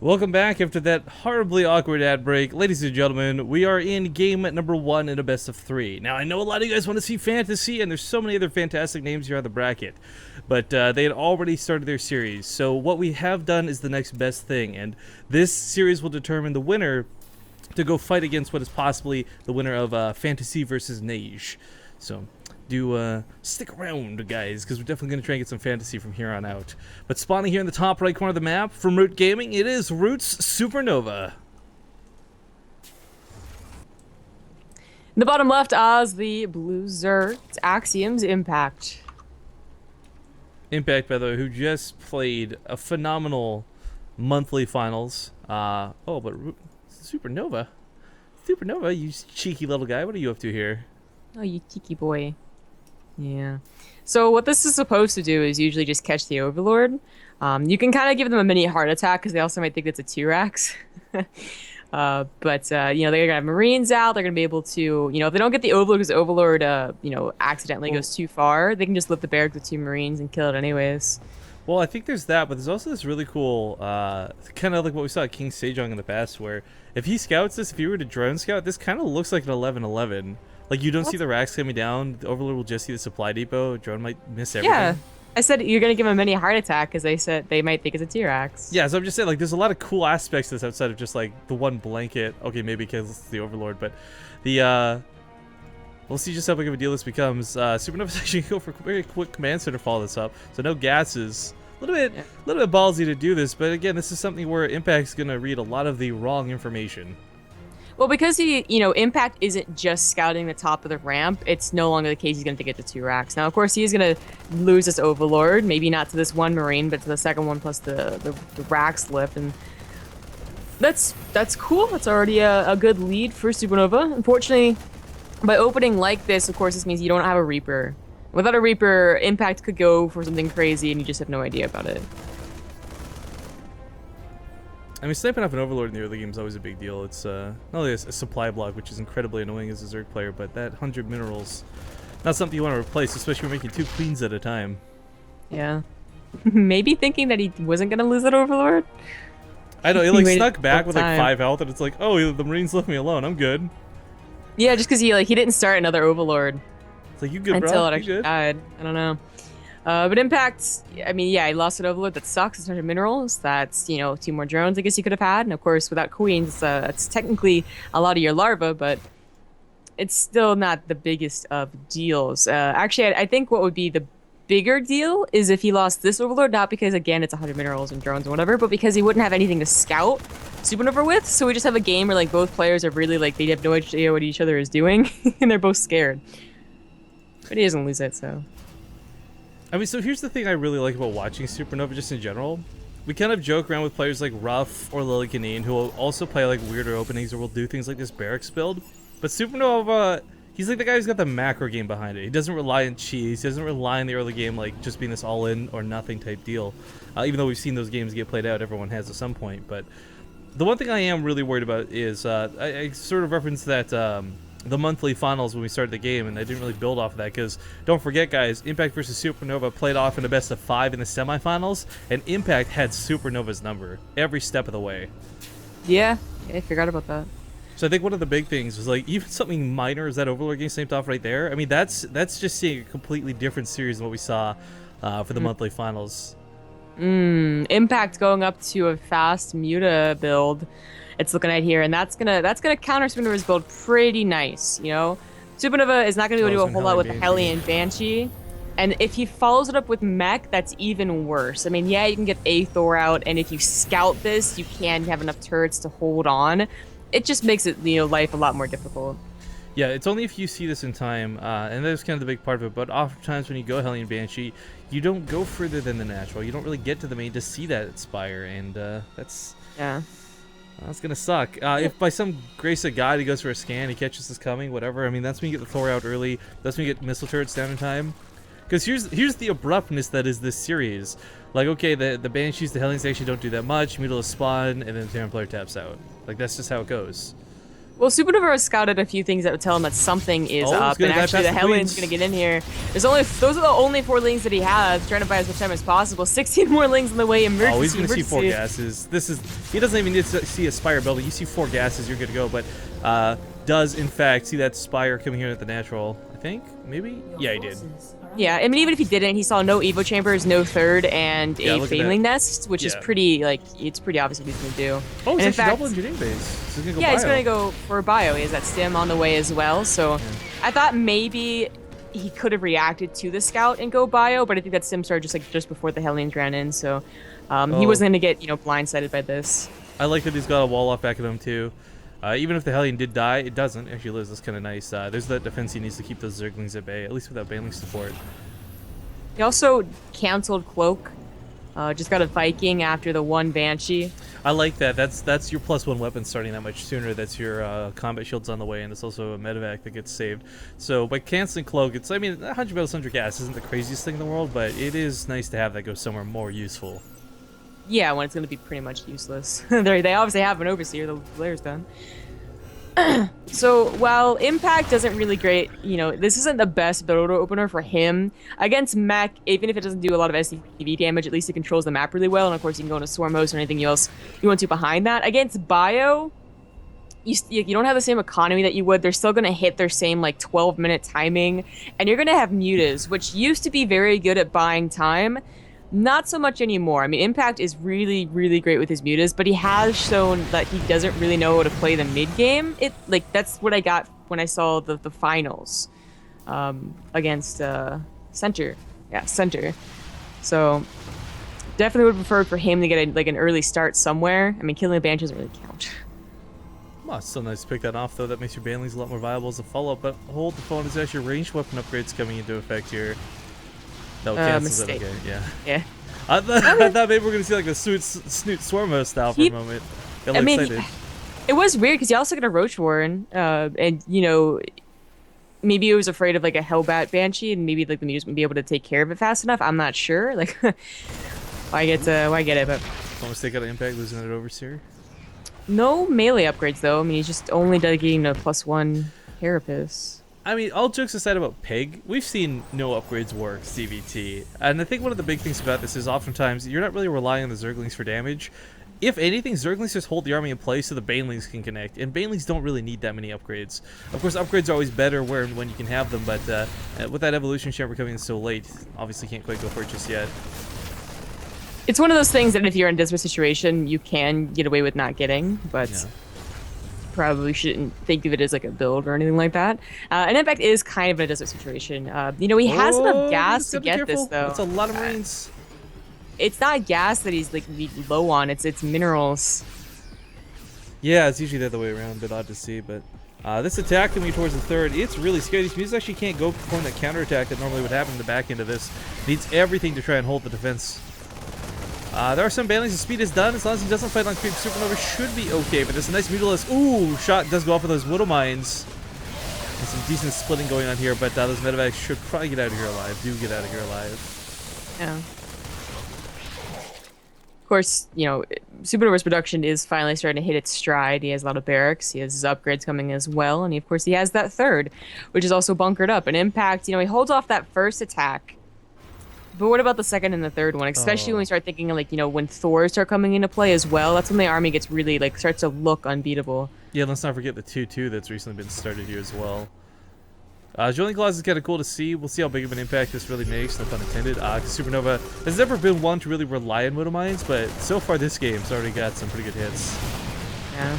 Welcome back after that horribly awkward ad break. Ladies and gentlemen, we are in game number 1 in a best of 3. Now, I know a lot of you guys want to see fantasy, and there's so many other fantastic names here on the bracket, but they had already started their series. So what we have done is the next best thing, and this series will determine the winner to go fight against what is possibly the winner of Fantasy versus Neige. So do stick around, guys, because we're definitely going to try and get some fantasy from here on out. But spawning here in the top right corner of the map from Root Gaming, it is Root's SuperNova. In the bottom left, Oz, the Blue Zerg, Axiom's Impact. Impact, by the way, who just played a phenomenal monthly finals. But SuperNova? SuperNova, you cheeky little guy, what are you up to here? Oh, you cheeky boy. Yeah. So what this is supposed to do is usually just catch the Overlord. You can kind of give them a mini heart attack because they also might think it's a T-Rex. But they're going to have Marines out. They're going to be able to, if they don't get the Overlord because the Overlord, accidentally goes too far, they can just lift the barracks with 2 Marines and kill it anyways. Well, I think there's that, but there's also this really cool, kind of like what we saw at King Sejong in the past, where if he scouts this, if he were to drone scout, this kind of looks like an 11-11. Like, you don't see the racks coming down, the Overlord will just see the supply depot, drone might miss everything. Yeah, I said you're going to give them a mini heart attack because they said they might think it's a T-Rex. Yeah, so I'm just saying, like, there's a lot of cool aspects to this outside of just, like, the one blanket. Okay, maybe because it's the Overlord, but the, we'll see just how big of a deal this becomes. Supernova's actually going to go for a very quick command center to follow this up, so no gases. A little bit ballsy to do this, but again, this is something where Impact's going to read a lot of the wrong information. Well, because Impact isn't just scouting the top of the ramp, it's no longer the case he's going to get the 2 racks. Now, of course, he's going to lose this Overlord, maybe not to this one Marine, but to the second one plus the racks lift, and that's cool. That's already a good lead for SuperNova. Unfortunately, by opening like this, of course, this means you don't have a Reaper. Without a Reaper, Impact could go for something crazy, and you just have no idea about it. I mean, sniping off an Overlord in the early game is always a big deal. It's not only a supply block, which is incredibly annoying as a Zerg player, but that 100 minerals, not something you want to replace, especially when you're making 2 queens at a time. Yeah. Maybe thinking that he wasn't going to lose that Overlord? I know, he snuck back with like 5 health, and it's like, oh, the Marines left me alone, I'm good. Yeah, just because he didn't start another Overlord. It's like, you good, until bro? It actually died. I don't know. But Impact, I mean, yeah, he lost an Overlord. That sucks. It's 100 minerals. That's, 2 more drones I guess you could have had. And of course, without queens, it's technically a lot of your larva, but it's still not the biggest of deals. Actually, I think what would be the bigger deal is if he lost this Overlord, not because, again, it's 100 minerals and drones and whatever, but because he wouldn't have anything to scout SuperNova with. So we just have a game where, like, both players are really, like, they have no idea what each other is doing, and they're both scared. But he doesn't lose it, so... I mean, so here's the thing I really like about watching SuperNova just in general. We kind of joke around with players like Ruff or Lily Canine, who will also play like weirder openings or will do things like this barracks build. But SuperNova, he's like the guy who's got the macro game behind it. He doesn't rely on cheese. He doesn't rely on the early game like just being this all-in or nothing type deal. Even though we've seen those games get played out, everyone has at some point. But the one thing I am really worried about is, I sort of referenced that... the monthly finals when we started the game, and I didn't really build off of that because don't forget, guys, Impact versus SuperNova played off in a best of 5 in the semifinals, and Impact had SuperNova's number every step of the way. Yeah, I forgot about that. So I think one of the big things was like even something minor as that Overlord game sniped off right there. I mean, that's just seeing a completely different series than what we saw for the monthly finals. Impact going up to a fast Muta build. It's looking at here, and that's gonna counter SuperNova's build pretty nice. SuperNova is not gonna be able to do a whole lot with the Hellion Banshee, and if he follows it up with Mech, that's even worse. I mean, yeah, you can get a Thor out, and if you scout this, you can have enough turrets to hold on. It just makes it life a lot more difficult. Yeah, it's only if you see this in time, and that's kind of the big part of it, but oftentimes when you go Hellion Banshee, you don't go further than the natural. You don't really get to the main to see that spire, and that's... Yeah. That's gonna suck. If by some grace of God he goes for a scan, he catches this coming, whatever. I mean, that's when you get the Thor out early. That's when you get missile turrets down in time. Because here's the abruptness that is this series. Like, okay, the Banshees, the Hellions actually don't do that much. Middle of spawn, and then the Terran player taps out. Like, that's just how it goes. Well, SuperNova scouted a few things that would tell him that something is Oh, he's up, gonna and dive actually past the the Hellions Queens. gonna get in here. Those are the only 4 lanes that he has, trying to buy as much time as possible. 16 more lanes on the way, emergency, Oh, he's gonna see 4 emergency. gases. He doesn't even need to see a Spire building. You see 4 gases, you're good to go. But does in fact see that Spire coming here at the natural? I think maybe. Yeah, he did. Yeah, I mean, even if he didn't, he saw no Evo Chambers, no third, and Yeah, a look at Failing that. Nest, which is Yeah. pretty, like, it's pretty obvious what he's gonna do. Oh, And he's in actually fact, double engineering base. So he's gonna go yeah, he's bio. gonna go for bio. He has that stim on the way as well. So I thought maybe he could have reacted to the scout and go bio, but I think that stim started just before the Hellions ran in. So he Oh. wasn't gonna get blindsided by this. I like that he's got a wall off back at him too. Even if the Hellion did die, it doesn't. It actually lives. That's kind of nice. There's that defense he needs to keep those Zerglings at bay, at least without Baneling support. He also canceled Cloak. Just got a Viking after the 1 Banshee. I like that. That's your +1 weapon starting that much sooner. That's your combat shields on the way, and it's also a medevac that gets saved. So by canceling Cloak, I mean, 100 bells, 100 gas isn't the craziest thing in the world, but it is nice to have that go somewhere more useful. Yeah, when it's going to be pretty much useless. They obviously have an Overseer, the player's done. So while Impact doesn't really great, this isn't the best build opener for him. Against Mech, even if it doesn't do a lot of SCV damage, at least it controls the map really well, and of course you can go into Swarm Host or anything else you want to behind that. Against Bio, you don't have the same economy that you would. They're still going to hit their same 12-minute timing, and you're going to have Mutas, which used to be very good at buying time. Not so much anymore. I mean, Impact is really, really great with his mutas, but he has shown that he doesn't really know how to play the mid game. That's what I got when I saw the finals against Center. Yeah, Center. So definitely would have preferred for him to get an early start somewhere. I mean, killing a Banshee doesn't really count. Well, it's still nice to pick that off, though. That makes your Banelings a lot more viable as a follow-up. But hold the phone, is actually ranged weapon upgrades coming into effect here. No, cancels it. Mistake. Okay, yeah. Yeah. I thought maybe we're gonna see like the Snoot Swarmo style for a moment. Got a little excited. It was weird because he also got a Roach Warren, and maybe he was afraid of a Hellbat Banshee, and maybe the mutas wouldn't be able to take care of it fast enough. I'm not sure. Why get it? But No mistake out of Impact, losing that Overseer. no melee upgrades though. I mean, he's just only dedicating a +1 Carapace. I mean, all jokes aside about Peg, we've seen no upgrades work CVT. And I think one of the big things about this is oftentimes you're not really relying on the Zerglings for damage. If anything, Zerglings just hold the army in place so the Banelings can connect, and Banelings don't really need that many upgrades. Of course, upgrades are always better when you can have them, but with that Evolution Chamber coming in so late, obviously can't quite go for it just yet. It's one of those things that if you're in a desperate situation, you can get away with not getting, but... Yeah. Probably shouldn't think of it as a build or anything like that. And Impact is kind of in a desperate situation. He has enough gas to get this though. That's a lot of Marines. It's not gas that he's low on. It's minerals. Yeah, it's usually the other way around. A bit odd to see, but this attack coming towards the third, it's really scary. These muses actually can't go perform that counterattack that normally would happen in the back end of this. Needs everything to try and hold the defense. There are some Banelings. The speed is done. As long as he doesn't fight on creep, SuperNova should be okay. But there's a nice Mutalisk. Ooh, shot does go off of those Widow Mines. And some decent splitting going on here, but those medevacs should probably get out of here alive. Do get out of here alive. Yeah. Of course, SuperNova's production is finally starting to hit its stride. He has a lot of barracks. He has his upgrades coming as well. And of course, he has that third, which is also bunkered up. And Impact, he holds off that first attack. But what about the second and the third one? Especially when we start thinking when Thors start coming into play as well. That's when the army gets really starts to look unbeatable. Yeah, let's not forget the 2-2 that's recently been started here as well. Joining Clause is kind of cool to see. We'll see how big of an impact this really makes, no pun intended. Because SuperNova has never been one to really rely on Widow Mines, but so far this game's already got some pretty good hits. Yeah.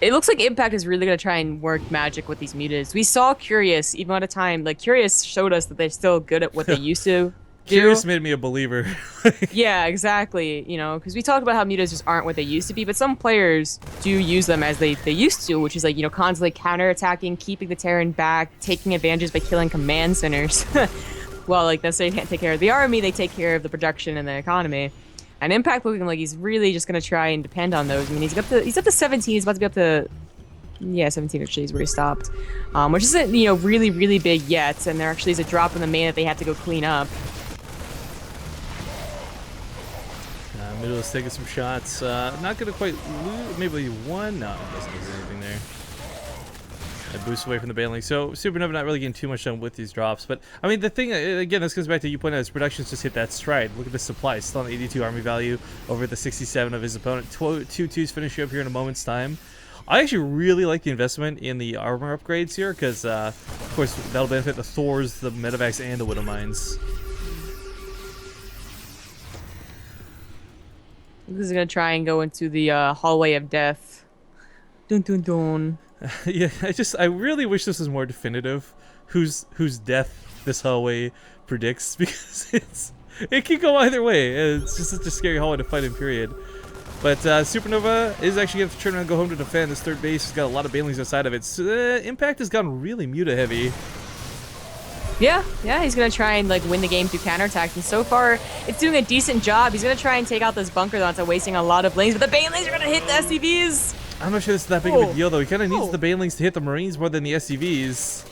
It looks like Impact is really going to try and work magic with these mutas. We saw Curious, even at a time, Curious showed us that they're still good at what they used to do. Curious made me a believer. Yeah, exactly. Because we talk about how mutas just aren't what they used to be, but some players do use them as they used to, which is constantly counterattacking, keeping the Terran back, taking advantages by killing command centers. Well, necessarily can't take care of the army, they take care of the production and the economy. And Impact looking like he's really just going to try and depend on those. I mean, he's up to 17. He's about to be up to, 17 actually is where he stopped. Which isn't, really, really big yet. And there actually is a drop in the main that they have to go clean up. Middle Mutila's taking some shots. Not gonna quite lose. Maybe one. No, it doesn't lose anything there. And boost away from the Baneling. So SuperNova not really getting too much done with these drops. But I mean, the thing again, this goes back to you pointing out his productions just hit that stride. Look at the supply. Still on 82 army value over the 67 of his opponent. Two twos finishing up here in a moment's time. I actually really like the investment in the armor upgrades here because, of course, that'll benefit the Thors, the Medivacs, and the Widow Mines. This is gonna try and go into the hallway of death. Dun dun dun. Yeah, I really wish this was more definitive. Whose death this hallway predicts, because it can go either way. It's just such a scary hallway to fight in, period. But SuperNova is actually going to turn around and go home to defend. This third base has got a lot of Banelings outside of it. So, Impact has gone really Muta heavy. Yeah, he's gonna try and like win the game through counterattacks, and so far it's doing a decent job. He's gonna try and take out this bunker that's wasting a lot of lanes, but the Banelings are gonna hit the SCVs. I'm not sure this is that big of a deal though. He kind of needs the Banelings to hit the Marines more than the SCVs.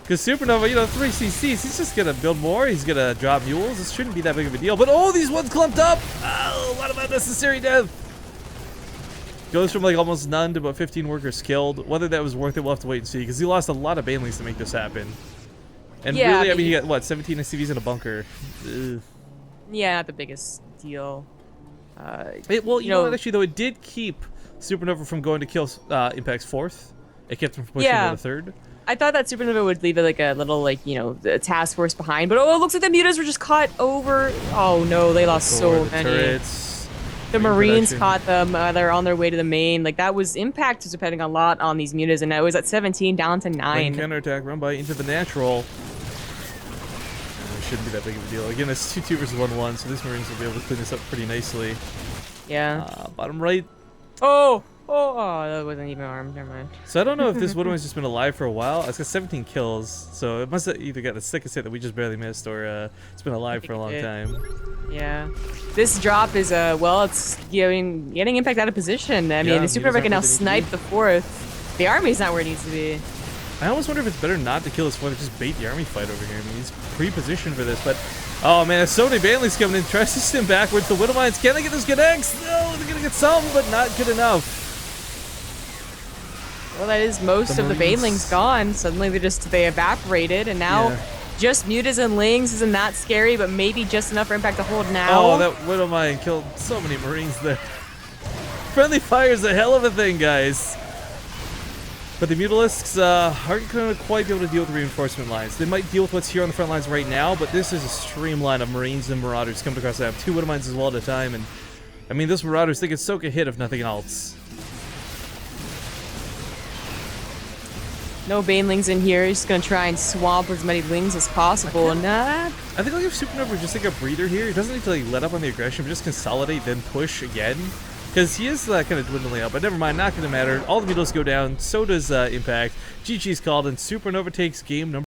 Because SuperNova, you know, 3 CCs, he's just gonna build more. He's gonna drop mules. This shouldn't be that big of a deal. But oh, these ones clumped up. Oh, what about unnecessary death? Goes from like almost none to about 15 workers killed. Whether that was worth it, we'll have to wait and see. Because he lost a lot of Banelings to make this happen. And yeah, really, I mean, he got, what, 17 SCVs in a bunker? Ugh. Yeah, not the biggest deal. Well, you know what, actually, though, it did keep SuperNova from going to kill Impact's 4th. It kept him from pushing to the 3rd. I thought that SuperNova would leave it like a little, like, you know, the task force behind. But oh, it looks like the Mutas were just caught over. Oh, no, they lost so many. Turrets, the Marines caught them. They're on their way to the main. Like, that was Impact was depending a lot on these Mutas. And it was at 17 down to 9. Counterattack, run by into the natural. Shouldn't be that big of a deal. Again, it's 2-2 versus 1-1, so these Marines will be able to clean this up pretty nicely. Yeah. Bottom right. Oh, that wasn't even armed. Never mind. So I don't know if this Widow has just been alive for a while. It's got 17 kills, so it must have either got the sickest hit that we just barely missed, or it's been alive for a long time. Yeah. This drop is well, it's getting Impact out of position. I mean, the SuperNova can now snipe the 4th. The army's not where it needs to be. I almost wonder if it's better not to kill his 4th and just bait the army fight over here. I mean, he's pre-positioned for this, but oh man, there's so many Banelings coming in. Tries to stim backwards. The Widow Mines, can they get those connects? No, they're gonna get some, but not good enough. Well, that is most of the Banelings gone. Suddenly they evaporated, and now just Mutas and Lings isn't that scary, but maybe just enough for Impact to hold now. Oh, that Widow Mine killed so many Marines there. Friendly fire's a hell of a thing, guys. But the Mutalisks aren't going to quite be able to deal with the reinforcement lines. They might deal with what's here on the front lines right now, but this is a streamline of Marines and Marauders coming across. I have 2 Widow Mines as well at a time, and I mean, those Marauders, they can soak a hit if nothing else. No Banelings in here. He's just going to try and swamp as many Lings as possible. And I think I'll give SuperNova just like a breather here. He doesn't need to like let up on the aggression, but just consolidate, then push again. Because he is kind of dwindling out, but never mind, not going to matter. All the Beatles go down, so does Impact. GG's called, and SuperNova takes game number